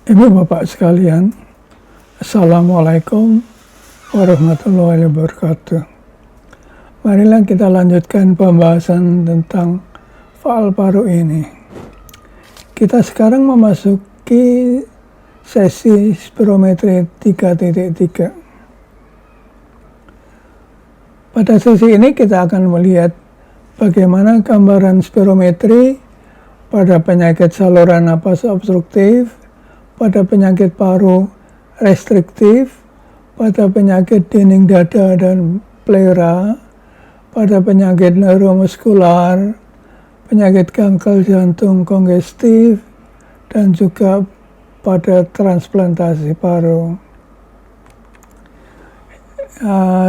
Ibu bapak sekalian, Assalamualaikum warahmatullahi wabarakatuh. Marilah kita lanjutkan pembahasan tentang faal paru ini. Kita sekarang memasuki sesi spirometri 3.3. Pada sesi ini kita akan melihat bagaimana gambaran spirometri pada penyakit saluran napas obstruktif, pada penyakit paru restriktif, pada penyakit dinding dada dan pleura, pada penyakit neuromuskular, penyakit kanker jantung kongestif, dan juga pada transplantasi paru.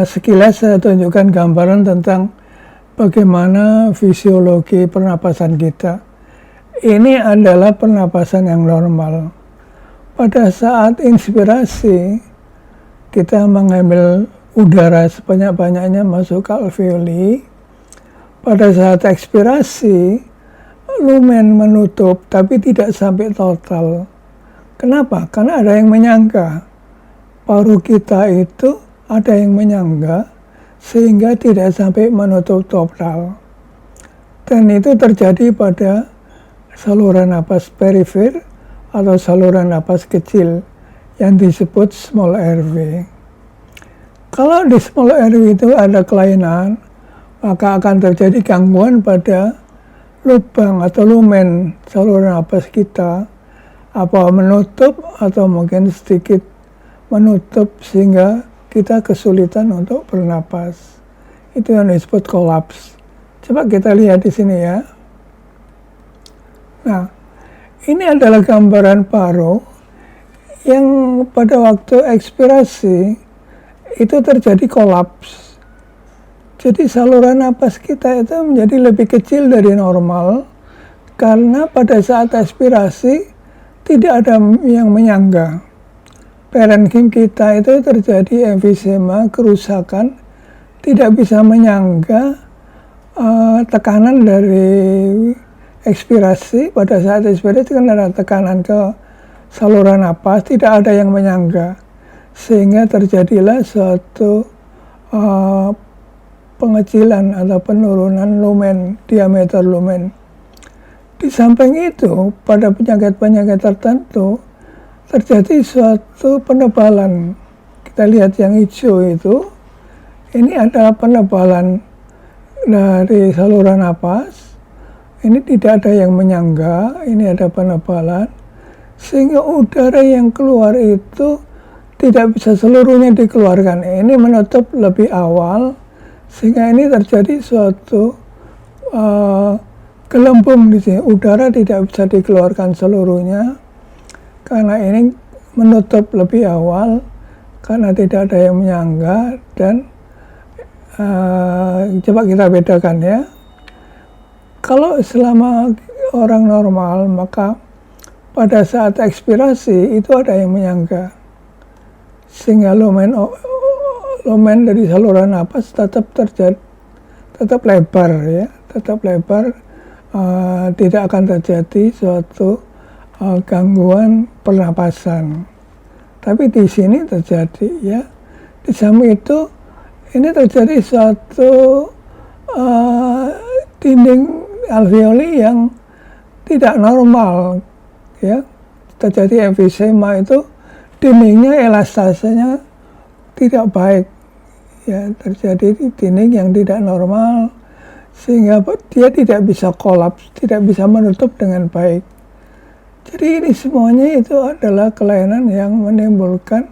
Sekilas saya tunjukkan gambaran tentang bagaimana fisiologi pernapasan kita. Ini adalah pernapasan yang normal. Pada saat inspirasi, kita mengambil udara sebanyak-banyaknya masuk ke alveoli. Pada saat ekspirasi, lumen menutup tapi tidak sampai total. Kenapa? Karena ada yang menyangga. Paru kita itu ada yang menyangga sehingga tidak sampai menutup total. Dan itu terjadi pada saluran napas perifer atau saluran napas kecil yang disebut small airway. Kalau di small airway itu ada kelainan, maka akan terjadi gangguan pada lubang atau lumen saluran napas kita, apa menutup atau mungkin sedikit menutup sehingga kita kesulitan untuk bernapas. Itu yang disebut kolaps. Coba kita lihat di sini ya. Nah, ini adalah gambaran paru yang pada waktu ekspirasi itu terjadi kolaps. Jadi saluran napas kita itu menjadi lebih kecil dari normal karena pada saat ekspirasi tidak ada yang menyangga. Parenkim kita itu terjadi emfisema, kerusakan, tidak bisa menyangga tekanan dari ekspirasi. Pada saat ekspirasi kan ada tekanan ke saluran napas, tidak ada yang menyangga, sehingga terjadilah suatu pengecilan atau penurunan lumen, diameter lumen. Di samping itu, pada penyakit-penyakit tertentu terjadi suatu penebalan. Kita lihat yang hijau itu, ini adalah penebalan dari saluran napas. Ini tidak ada yang menyangga, ini ada penebalan, sehingga udara yang keluar itu tidak bisa seluruhnya dikeluarkan. Ini menutup lebih awal, sehingga ini terjadi suatu gelembung di sini. Udara tidak bisa dikeluarkan seluruhnya, karena ini menutup lebih awal, karena tidak ada yang menyangga. Dan coba kita bedakan ya. Kalau selama orang normal, maka pada saat ekspirasi itu ada yang menyangga, sehingga lumen dari saluran napas tetap lebar ya, tetap lebar, tidak akan terjadi suatu gangguan pernapasan. Tapi di sini terjadi ya, di samping itu ini terjadi suatu dinding alveoli yang tidak normal ya, terjadi emfisema, itu dindingnya elastasenya tidak baik ya, terjadi dinding yang tidak normal sehingga dia tidak bisa kolaps, tidak bisa menutup dengan baik. Jadi ini semuanya itu adalah kelainan yang menimbulkan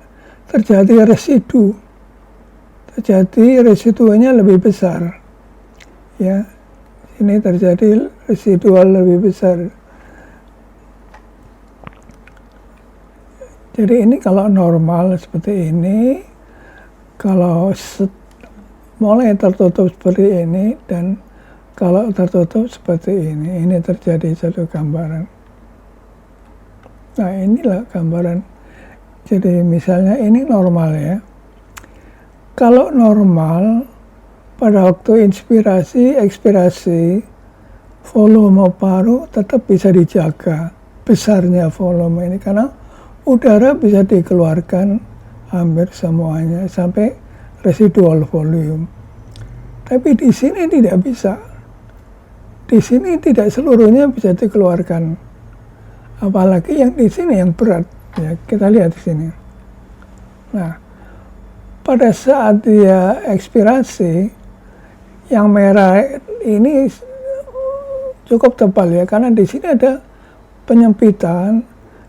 terjadi residu, terjadi residuanya lebih besar ya. Ini terjadi residual lebih besar. Jadi ini kalau normal seperti ini, kalau mulai tertutup seperti ini, dan kalau tertutup seperti ini terjadi satu gambaran. Nah, inilah gambaran. Jadi misalnya ini normal ya. Kalau normal, pada waktu inspirasi, ekspirasi, volume paru tetap bisa dijaga, besarnya volume ini, karena udara bisa dikeluarkan hampir semuanya sampai residual volume. Tapi di sini tidak bisa. Di sini tidak seluruhnya bisa dikeluarkan. Apalagi yang di sini yang berat. Ya, kita lihat di sini. Nah, pada saat dia ekspirasi, yang merah ini cukup tebal ya, karena di sini ada penyempitan,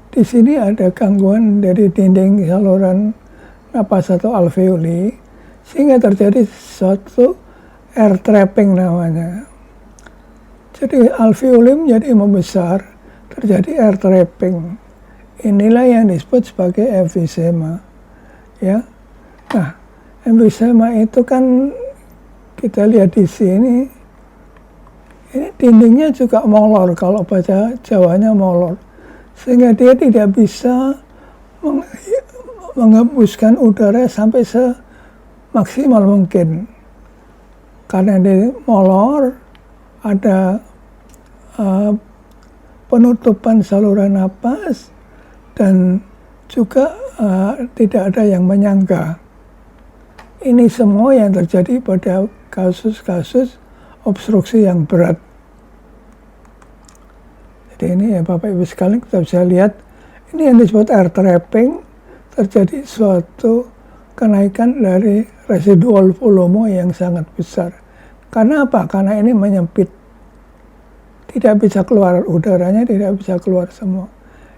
di sini ada gangguan dari dinding saluran napas atau alveoli, sehingga terjadi suatu air trapping namanya. Jadi alveoli menjadi membesar, terjadi air trapping. Inilah yang disebut sebagai emfisema. Ya, nah emfisema itu kan kita lihat di sini, ini dindingnya juga molor, kalau bahasa Jawanya molor, sehingga dia tidak bisa menghembuskan udara sampai semaksimal mungkin. Karena dia molor, ada penutupan saluran napas, dan juga tidak ada yang menyangga. Ini semua yang terjadi pada kasus-kasus obstruksi yang berat. Jadi ini ya Bapak Ibu sekalian, kita bisa lihat ini yang disebut air trapping, terjadi suatu kenaikan dari residual volume yang sangat besar. Karena apa? Karena ini menyempit. Tidak bisa keluar udaranya, tidak bisa keluar semua.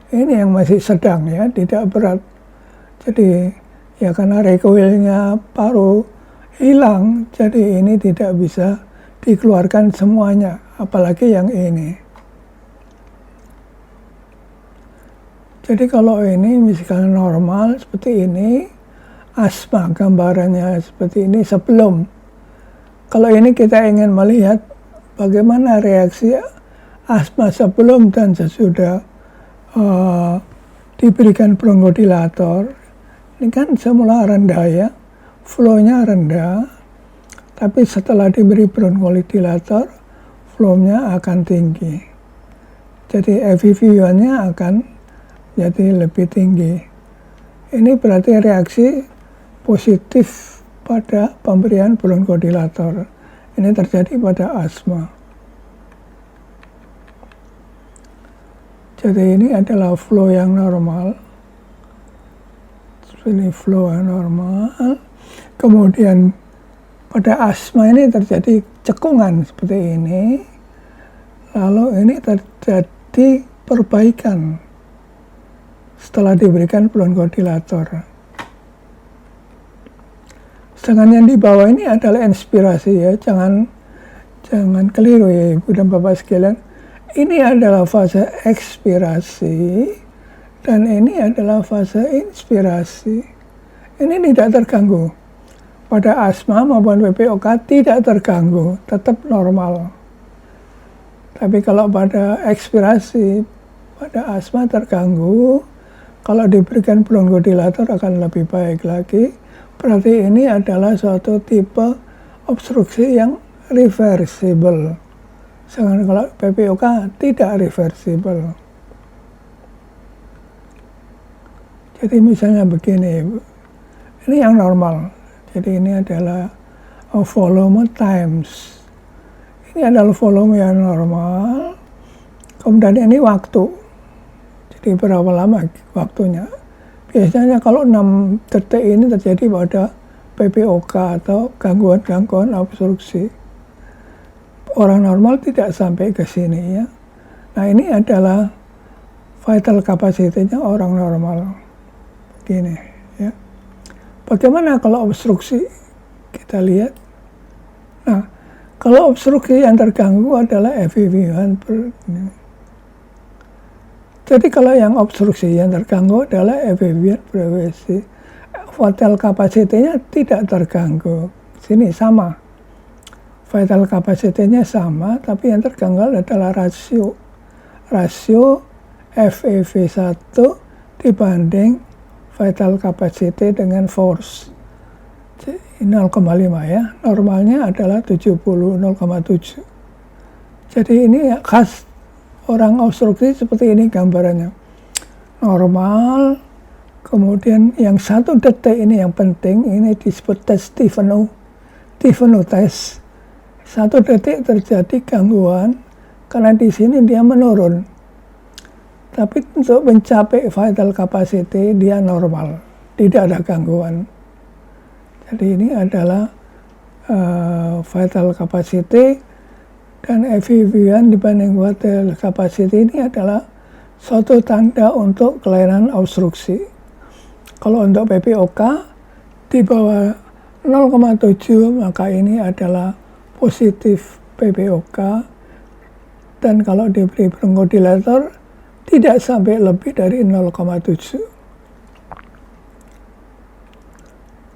Ini yang masih sedang ya, tidak berat. Jadi ya karena recoilnya paru hilang, jadi ini tidak bisa dikeluarkan semuanya, apalagi yang ini. Jadi kalau ini misalkan normal seperti ini, asma gambarannya seperti ini sebelum. Kalau ini kita ingin melihat bagaimana reaksi asma sebelum dan sesudah diberikan bronkodilator. Ini kan semula rendah ya, flow-nya rendah, tapi setelah diberi bronkodilator, flow-nya akan tinggi. Jadi FEV1-nya akan jadi lebih tinggi. Ini berarti reaksi positif pada pemberian bronkodilator. Ini terjadi pada asma. Jadi ini adalah flow yang normal. Ini flow yang normal. Kemudian pada asma ini terjadi cekungan seperti ini. Lalu ini terjadi perbaikan setelah diberikan bronkodilator. Sedangkan yang di bawah ini adalah inspirasi ya. Jangan keliru ya Ibu dan Bapak sekalian. Ini adalah fase ekspirasi dan ini adalah fase inspirasi. Ini tidak terganggu. Pada asma maupun PPOK tidak terganggu, tetap normal. Tapi kalau pada ekspirasi, pada asma terganggu, kalau diberikan bronkodilator akan lebih baik lagi. Berarti ini adalah suatu tipe obstruksi yang reversible. Sedangkan kalau PPOK tidak reversible. Jadi misalnya begini, ini yang normal. Jadi ini adalah volume times. Ini adalah volume yang normal. Kemudian ini waktu. Jadi berapa lama waktunya. Biasanya kalau 6 detik ini terjadi pada PPOK atau gangguan-gangguan obstruksi. Orang normal tidak sampai ke sini ya. Nah ini adalah vital capacity-nya orang normal. Begini ya. Bagaimana kalau obstruksi? Kita lihat. Nah, kalau obstruksi yang terganggu adalah FEV1 per ini. Jadi kalau yang obstruksi yang terganggu adalah FEV1 per WC. Vital capacity-nya tidak terganggu. Sini sama. Vital capacity-nya sama, tapi yang terganggu adalah rasio. Rasio FEV1 dibanding vital capacity dengan force. 0,5 ya. Normalnya adalah 70, 0,7. Jadi ini khas orang obstruksi seperti ini gambarannya. Normal, Kemudian yang 1 detik ini yang penting, ini disebut tes Tifano test. 1 detik terjadi gangguan, karena di sini dia menurun. Tapi untuk mencapai vital capacity dia normal, tidak ada gangguan. Jadi ini adalah vital capacity, dan FEV1 dibanding vital capacity ini adalah suatu tanda untuk kelainan obstruksi. Kalau untuk PPOK di bawah 0,7 maka ini adalah positif PPOK, dan kalau diberi bronchodilator tidak sampai lebih dari 0,7.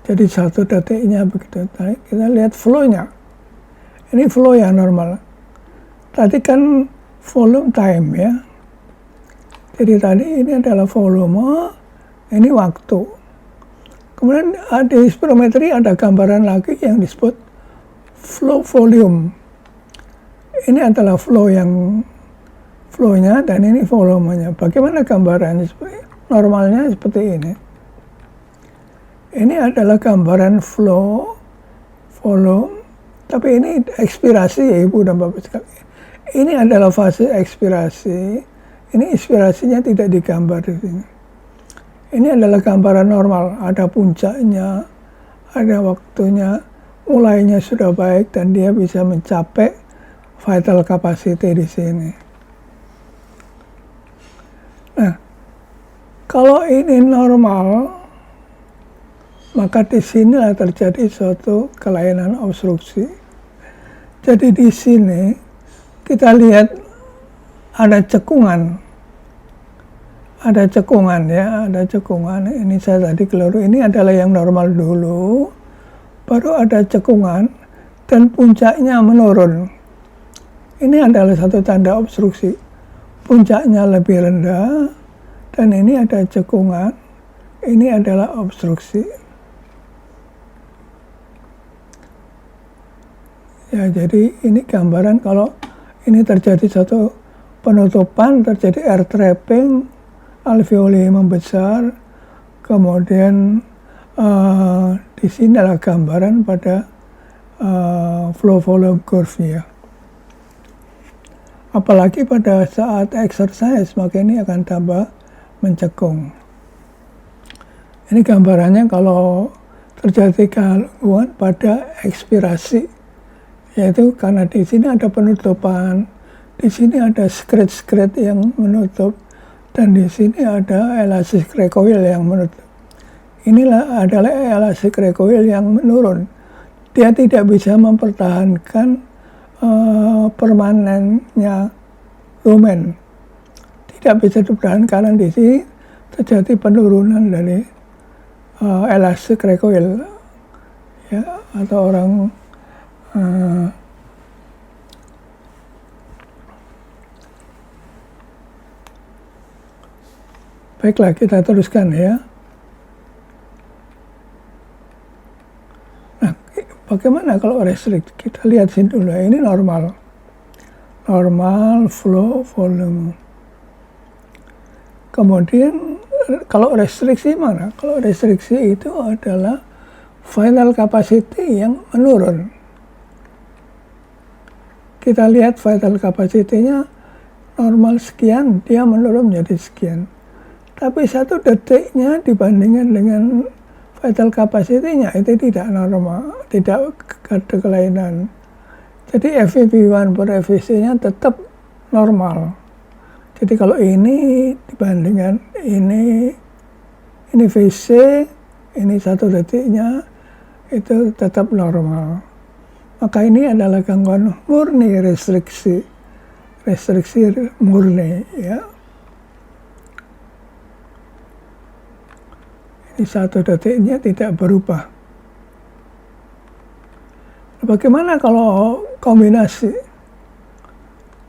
Jadi 1 detiknya begitu. Kita lihat flow-nya. Ini flow yang normal. Tadi kan volume time ya. Jadi tadi ini adalah volume, ini waktu. Kemudian di spirometri ada gambaran lagi yang disebut flow volume. Ini adalah flow-nya dan ini volumenya. Bagaimana gambarannya? Normalnya seperti ini. Ini adalah gambaran flow, volume, tapi ini ekspirasi ya Ibu dan Bapak sekalian. Ini adalah fase ekspirasi. Ini inspirasinya tidak digambar di sini. Ini adalah gambaran normal, ada puncaknya, ada waktunya, mulainya sudah baik dan dia bisa mencapai vital capacity di sini. Nah, kalau ini normal, maka di sinilah terjadi suatu kelainan obstruksi. Jadi di sini kita lihat ada cekungan. Ada cekungan ya, ada cekungan. Ini saya tadi keliru, ini adalah yang normal dulu, baru ada cekungan, dan puncaknya menurun. Ini adalah satu tanda obstruksi. Puncaknya lebih rendah, dan ini ada cekungan, ini adalah obstruksi. Ya, jadi ini gambaran kalau ini terjadi satu penutupan, terjadi air trapping, alveoli membesar, kemudian di sini adalah gambaran pada flow volume curve-nya. Apalagi pada saat exercise, maka ini akan tambah mencekung. Ini gambarannya kalau terjadi gangguan pada ekspirasi, yaitu karena di sini ada penutupan, di sini ada skrit yang menutup, dan di sini ada elastic recoil yang menutup. Inilah adalah elastic recoil yang menurun. Dia tidak bisa mempertahankan permanennya lumen. Tidak bisa dipertahankan karena di sini terjadi penurunan dari elastic recoil, ya, atau orang baiklah, kita teruskan ya. Nah, bagaimana kalau restrict? Kita lihat sini dulu. Ini normal. Normal flow volume. Kemudian kalau restriksi mana? Kalau restriksi itu adalah final capacity yang menurun. Kita lihat vital capacity-nya normal sekian, dia menurun menjadi sekian. Tapi 1 detiknya dibandingkan dengan vital capacity-nya itu tidak normal, tidak ada kelainan. Jadi FEV1 per FVC-nya tetap normal. Jadi kalau ini dibandingkan ini VC, ini 1 detiknya itu tetap normal. Maka ini adalah gangguan murni restriksi murni ya. Ini 1 detiknya tidak berubah. Bagaimana kalau kombinasi?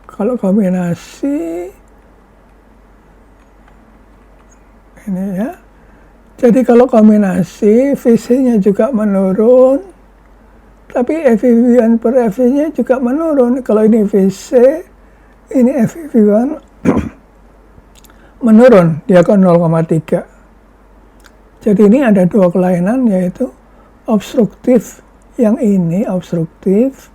Kalau kombinasi ini ya. Jadi kalau kombinasi VC-nya juga menurun, tapi FEV1 per FV-nya juga menurun. Kalau ini VC, ini FEV1 menurun, dia ke 0,3. Jadi ini ada dua kelainan, yaitu obstruktif, yang ini obstruktif,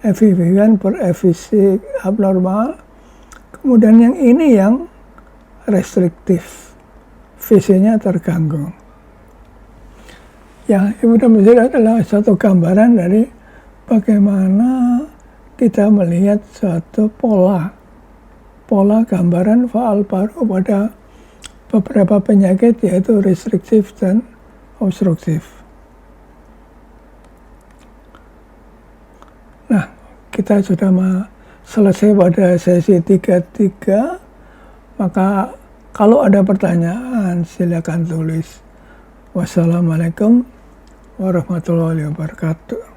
FEV1 per FVC abnormal, kemudian yang ini yang restriktif, VC-nya terganggu. Ya, mudah-mudahan adalah suatu gambaran dari bagaimana kita melihat suatu pola gambaran faal paru pada beberapa penyakit, yaitu restriktif dan obstruktif. Nah, kita sudah selesai pada sesi 3.3, maka kalau ada pertanyaan silakan tulis. Wassalamualaikum warahmatullahi wabarakatuh.